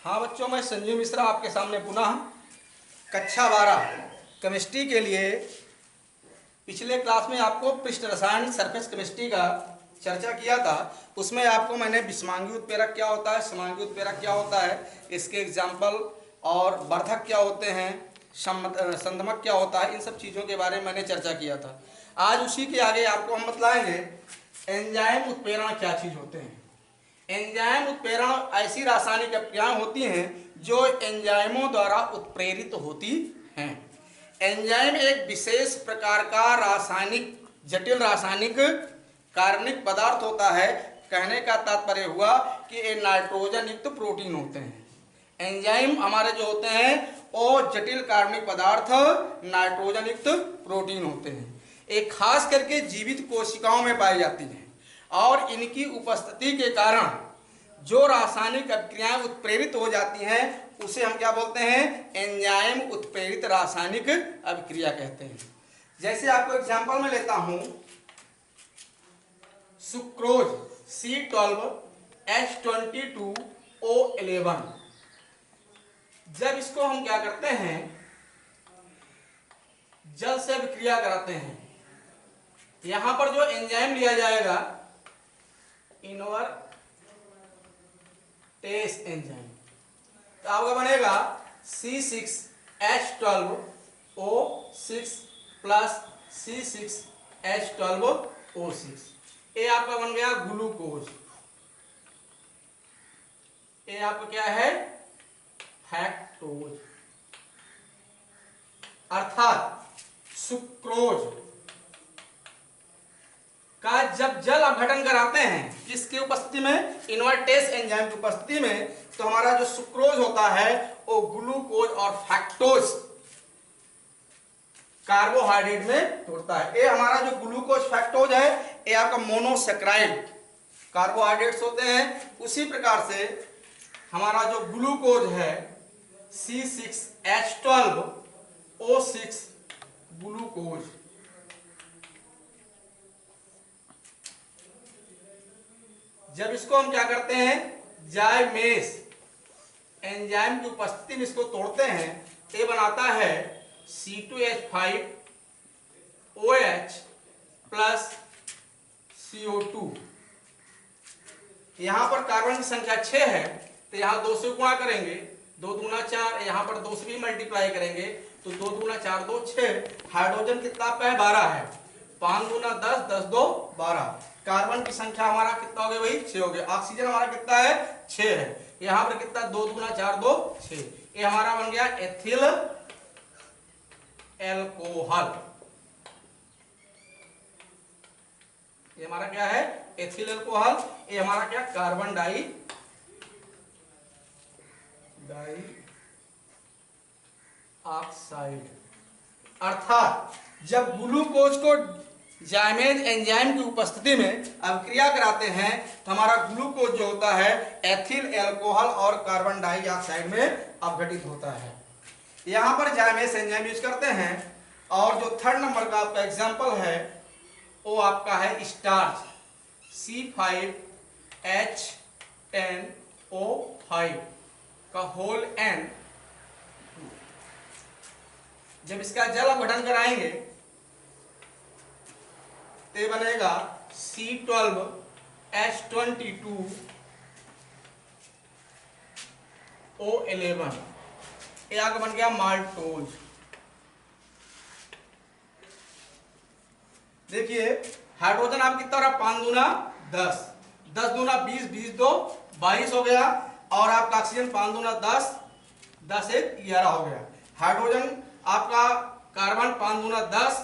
हाँ बच्चों, मैं संजीव मिश्रा आपके सामने पुनः कक्षा 12 केमिस्ट्री के लिए पिछले क्लास में आपको पृष्ठ रसायन सरफेस केमिस्ट्री का चर्चा किया था। उसमें आपको मैंने विषमांगी उत्प्रेरक क्या होता है, समांगी उत्प्रेरक क्या होता है, इसके एग्जाम्पल और वर्धक क्या होते हैं, संदमक क्या होता है, इन सब चीज़ों के बारे में मैंने चर्चा किया था। आज उसी के आगे आपको हम बतलाएंगे एंजाइम उत्प्रेरण क्या चीज़ होते हैं। एंजाइम उत्प्रेरण ऐसी रासायनिक अभिक्रियाएं होती हैं जो एंजाइमों द्वारा उत्प्रेरित होती हैं। एंजाइम एक विशेष प्रकार का जटिल रासायनिक कार्बनिक पदार्थ होता है। कहने का तात्पर्य हुआ कि ये नाइट्रोजन युक्त प्रोटीन होते हैं। एंजाइम हमारे जो होते हैं वो जटिल कार्बनिक पदार्थ नाइट्रोजन युक्त प्रोटीन होते हैं। एक खास करके जीवित कोशिकाओं में पाई जाती हैं और इनकी उपस्थिति के कारण जो रासायनिक अभिक्रियाएं उत्प्रेरित हो जाती हैं उसे हम क्या बोलते हैं, एंजाइम उत्प्रेरित रासायनिक अभिक्रिया कहते हैं। जैसे आपको एग्जांपल में लेता हूं, सुक्रोज C12H22O11। जब इसको हम क्या करते हैं, जल से अभिक्रिया कराते हैं, यहां पर जो एंजाइम लिया जाएगा इनवर्टेस एंजाइम, तो आपका बनेगा C6H12O6 प्लस C6H12O6। ये आपका बन गया ग्लूकोज। ये आपका क्या है, फैक्टोज। अर्थात सुक्रोज का जब जल अपघटन कराते हैं किसकी उपस्थिति में, इनवर्टेस एंजाइम की उपस्थिति में, तो हमारा जो सुक्रोज होता है वो ग्लूकोज और फैक्टोज कार्बोहाइड्रेट में तोड़ता है। ये हमारा जो ग्लूकोज फैक्टोज है ये आपका मोनोसेक्राइड कार्बोहाइड्रेट्स होते हैं। उसी प्रकार से हमारा जो ग्लूकोज है C6H12O6 ग्लूकोज। जब इसको हम क्या करते हैं, जाइमेस एंजाइम की उपस्थिति में इसको तोड़ते हैं, ये बनाता है C2H5OH प्लस CO2। यहां पर कार्बन की संख्या 6 है तो यहां 2 से गुणा करेंगे, 2 दूना 4, यहां पर 2 से भी मल्टीप्लाई करेंगे तो 2 दूना 4 2 6। हाइड्रोजन कितना आपका है, 12 है। 5 दूना 10, 10 2 12। कार्बन की संख्या हमारा कितना हो गया भाई, 6 हो गया। ऑक्सीजन हमारा कितना है, 6 है। यहां पर कितना, 2 दूना 4 2 6। ये हमारा बन गया एथिल एल्कोहल। ये हमारा क्या है, एथिल एल्कोहल। ये हमारा क्या, कार्बन डाई ऑक्साइड। अर्थात जब ग्लूकोज को जाइमेज एंजाइम की उपस्थिति में अभिक्रिया कराते हैं तो हमारा ग्लूकोज जो होता है एथिल एल्कोहल और कार्बन डाइऑक्साइड में अपघटित होता है। यहां पर जाइमेज एंजाइम यूज करते हैं। और जो 3rd नंबर का आपका एग्जांपल है वो आपका है स्टार्च C5H10O5 का होल N। जब इसका जल अपघटन कराएंगे तो बनेगा C12H22O11। ये आगे बन गया माल्टोज। देखिए हाइड्रोजन आप कितना हो रहा है, 5 दूना 10, 10 दूना 20, 20 2 22 हो गया। और आपका ऑक्सीजन 5 दूना 10, 10 1 11 हो गया। हाइड्रोजन आपका कार्बन 5 दूना 10,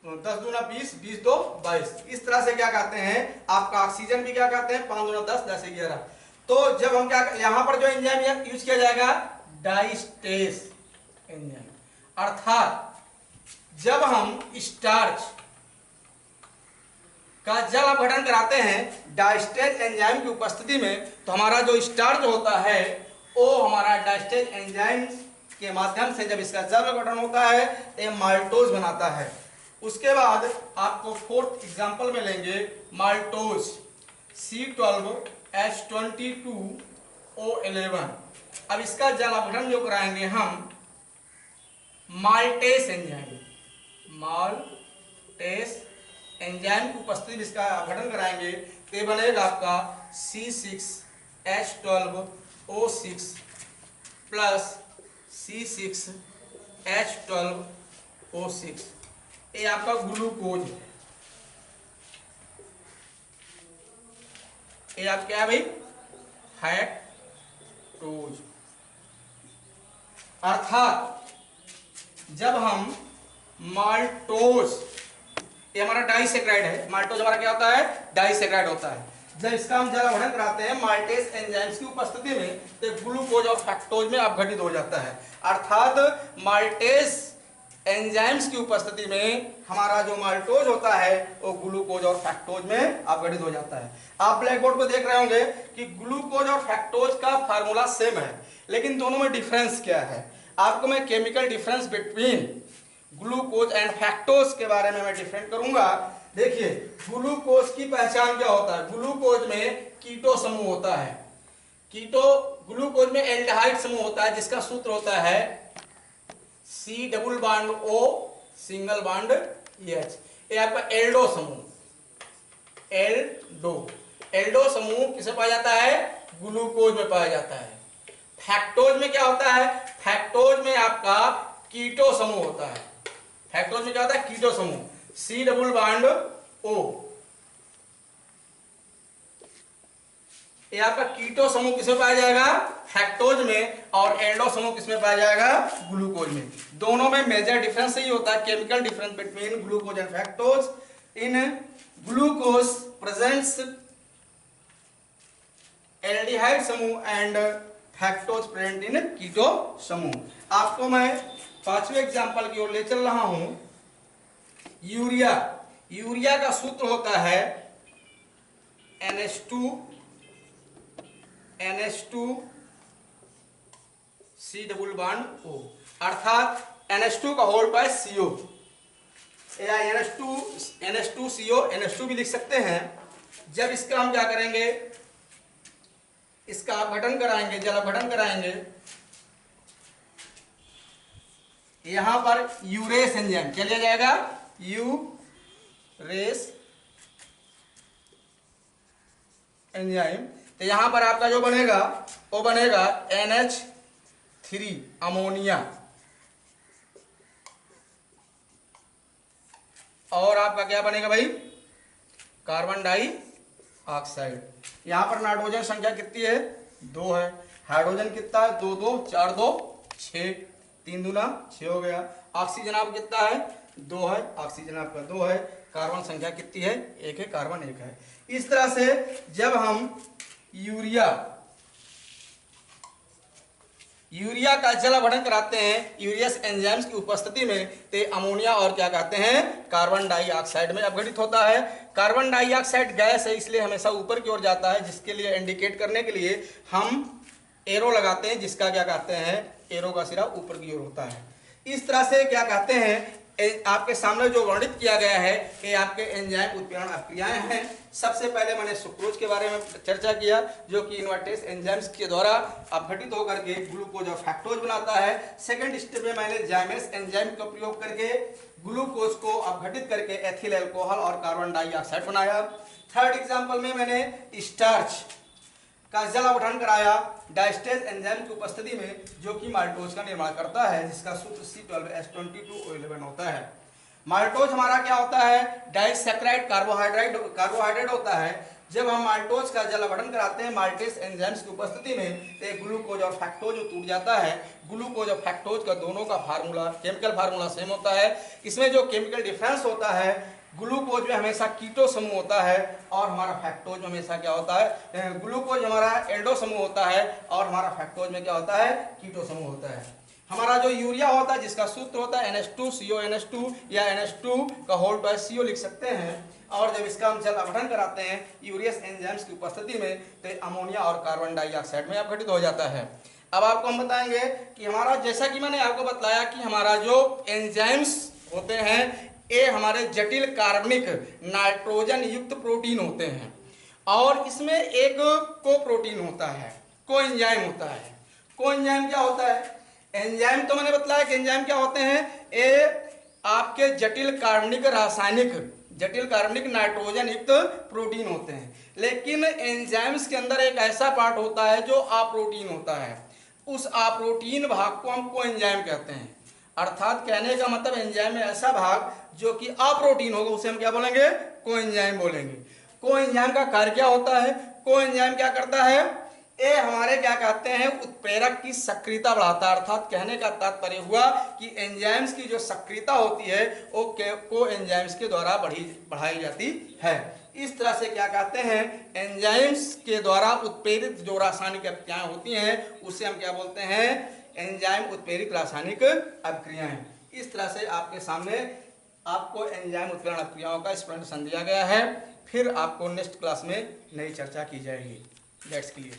10 दूना 20, 20 2 22। इस तरह से क्या कहते हैं, आपका ऑक्सीजन भी क्या कहते हैं, 5 दूना 10, 10 11। तो जब हम क्या, यहां पर जो एंजाइम यूज किया जाएगा डाइस्टेस एंजाइम। अर्थात जब हम स्टार्च का जल अपघटन कराते हैं डाइस्टेज एंजाइम की उपस्थिति में तो हमारा जो स्टार्च होता है वो हमारा डाइस्टेज एंजाइम के माध्यम से जब इसका जल अपघटन होता है तो ये माल्टोज बनाता है। उसके बाद आपको 4th एग्जांपल में लेंगे माल्टोज C12 H22O11। अब इसका जल अपघटन जो कराएंगे हम माल्टेस एंजाइम, माल्टेस एंजाइम की उपस्थिति में इसका अपघटन कराएंगे तो ये बनेगा आपका C6H12O6 प्लस C6H12O6। ये आपका ग्लूकोज है। ये आप क्या है भाई, फैक्टोज। अर्थात जब हम माल्टोज, ये हमारा डाइसेक्राइड है, माल्टोज हमारा क्या होता है, डाइसेक्राइड होता है। जब इसका हम जल अपघटन कराते हैं माल्टेस एंजाइम्स की उपस्थिति में तो ग्लूकोज और फैक्टोज में अपघटित हो जाता है। अर्थात माल्टेस एंजाइम्स की उपस्थिति में हमारा जो माल्टोज होता है वो ग्लूकोज और फैक्टोज में अपघटित हो जाता है। आप ब्लैक बोर्ड पर देख रहे होंगे कि ग्लूकोज और फैक्टोज का फार्मूला सेम है, लेकिन दोनों में डिफरेंस क्या है। आपको मैं chemical difference between glucose and फैक्टोज के बारे में मैं डिफरेंट करूंगा। देखिए ग्लूकोज की पहचान क्या होता है, ग्लूकोज में कीटो समूह होता है, कीटो, ग्लूकोज में एल्डिहाइड समूह होता है जिसका सूत्र होता है C double bond O single bond H। ये आपका एल्डो समूह, एल्डो समूह किसे पाया जाता है, ग्लूकोज में पाया जाता है। फैक्टोज में क्या होता है, फैक्टोज में आपका कीटो समूह होता है, फैक्टोज में क्या होता है, कीटो समूह, C डबल बॉन्ड O। ये आपका कीटो समूह किसमें पाया जाएगा, फैक्टोज में, और एल्डो समूह किसमें पाया जाएगा, ग्लूकोज में। दोनों में मेजर डिफरेंस यही होता है, chemical difference between glucose and फैक्टोज। In glucose presents aldehyde समूह एंड फैक्टोज प्रेजेंट इन कीटो समूह। आपको मैं पांचवें एग्जांपल की ओर ले चल रहा हूं। यूरिया, यूरिया का सूत्र होता है NH2 C double bond O, अर्थात NH2 का होल बाय CO, या NH2CO, NH2 भी लिख सकते हैं। जब इसका हम क्या करेंगे, इसका अपघटन कराएंगे, जल अपघटन कराएंगे, यहां पर यूरेस एंजाइम क्या लिया जाएगा, यूरेस एंजाइम, तो यहां पर आपका जो बनेगा वो बनेगा NH3 अमोनिया, और आपका क्या बनेगा भाई, कार्बन डाइऑक्साइड। यहां पर नाइट्रोजन संख्या कितनी है, 2 है। हाइड्रोजन कितना है, 2 2 4 2 6, 3 दूना 6 हो गया। ऑक्सीजन आप कितना है, 2 है, ऑक्सीजन आपका 2 है। कार्बन संख्या कितनी है, 1 है, कार्बन 1 है। इस तरह से जब हम यूरिया का जल अपघटन कराते हैं यूरियस एंजाइम्स की उपस्थिति में, तो अमोनिया और क्या कहते हैं, कार्बन डाइऑक्साइड में अपघटित होता है। कार्बन डाइऑक्साइड गैस है, इसलिए हमेशा ऊपर की ओर जाता है, जिसके लिए इंडिकेट करने के लिए हम एरो लगाते हैं, जिसका क्या कहते हैं, एरो का सिरा ऊपर की ओर होता है। इस तरह से क्या कहते हैं, आपके सामने जो वर्णित किया गया है कि आपके एंजाइम उत्प्रेरण अभिक्रियाएं हैं। सबसे पहले मैंने सुक्रोज के बारे में चर्चा किया, जो कि इन्वर्टेस एंजाइम्स के द्वारा अपघटित होकर के ग्लूकोज और फैक्टोज बनाता है। सेकंड स्टेप में मैंने जाइमेस एंजाइम का प्रयोग करके ग्लूकोज को अपघटित करके एथिल अल्कोहल और कार्बन डाइऑक्साइड बनाया। थर्ड एग्जाम्पल में मैंने स्टार्च का जल अपघटन कराया डाइस्टेज एंजाइम की उपस्थिति में, जो कि माल्टोज का निर्माण करता है, जिसका सूत्र C12H22O11 होता है। माल्टोज हमारा क्या होता है, डाइसैकेराइड कार्बोहाइड्रेट होता है। जब हम माल्टोज का जल अपघटन कराते हैं माल्टेस एंजाइम्स की उपस्थिति में, तो ग्लूकोज और फैक्टोज टूट जाता है। ग्लूकोज और फैक्टोज का दोनों का फार्मूला, केमिकल फार्मूला सेम होता है। इसमें जो केमिकल डिफरेंस होता है, ग्लूकोज में हमेशा कीटो समूह होता है और हमारा फैक्टोज में हमेशा क्या होता है, ग्लूकोज हमारा एल्डो समूह होता है और हमारा फैक्टोज में क्या होता है, कीटो समूह होता है। हमारा जो यूरिया होता है, जिसका सूत्र होता है NH2CO NH2 या NH2 का होल बाय CO लिख सकते हैं। और जब इसका हम जल अपघटन कराते हैं यूरियस एंजाइम्स की उपस्थिति में, तो अमोनिया और कार्बन डाइऑक्साइड में अपघटित हो जाता है। अब आपको हम बताएंगे कि हमारा, जैसा कि मैंने आपको बताया कि हमारा जो एंजाइम्स होते हैं ये हमारे जटिल कार्बनिक नाइट्रोजन युक्त प्रोटीन होते हैं, और इसमें एक कोप्रोटीन होता है, कोएंजाइम होता है। कोएंजाइम क्या होता है? एंजाइम तो मैंने बताया कि एंजाइम क्या होते हैं, ये आपके जटिल कार्बनिक रासायनिक, जटिल कार्बनिक नाइट्रोजन युक्त प्रोटीन होते हैं। लेकिन एंजाइम्स के अंदर एक ऐसा पार्ट होता है जो अप्रोटीन होता है, उस अप्रोटीन भाग को हम कोएंजाइम कहते हैं। अर्थात कहने का मतलब एंजाइम में ऐसा भाग जो कि अप्रोटीन होगा उसे हम क्या बोलेंगे? कोएंजाइम बोलेंगे। कोएंजाइम का कार्य क्या होता है? कोएंजाइम क्या करता है? ये हमारे क्या कहते हैं, उत्प्रेरक की सक्रियता बढ़ाता है। अर्थात कहने का तात्पर्य हुआ कि एंजाइम्स की जो सक्रियता होती है वो कोएंजाइम्स के द्वारा बढ़ाई जाती है। इस तरह से क्या कहते हैं, एंजाइम्स के द्वारा उत्प्रेरित जो रासायनिक अभिक्रियाएं होती हैं उसे हम क्या बोलते हैं? एंजाइम उत्प्रेरित रासायनिक अभिक्रियाएं। इस तरह से आपके सामने आपको एंजाइम उत्प्रेरण अभिक्रियाओं का एक्सप्लेनेशन दिया गया है। फिर आपको नेक्स्ट क्लास में नई चर्चा की जाएगी। That's clear.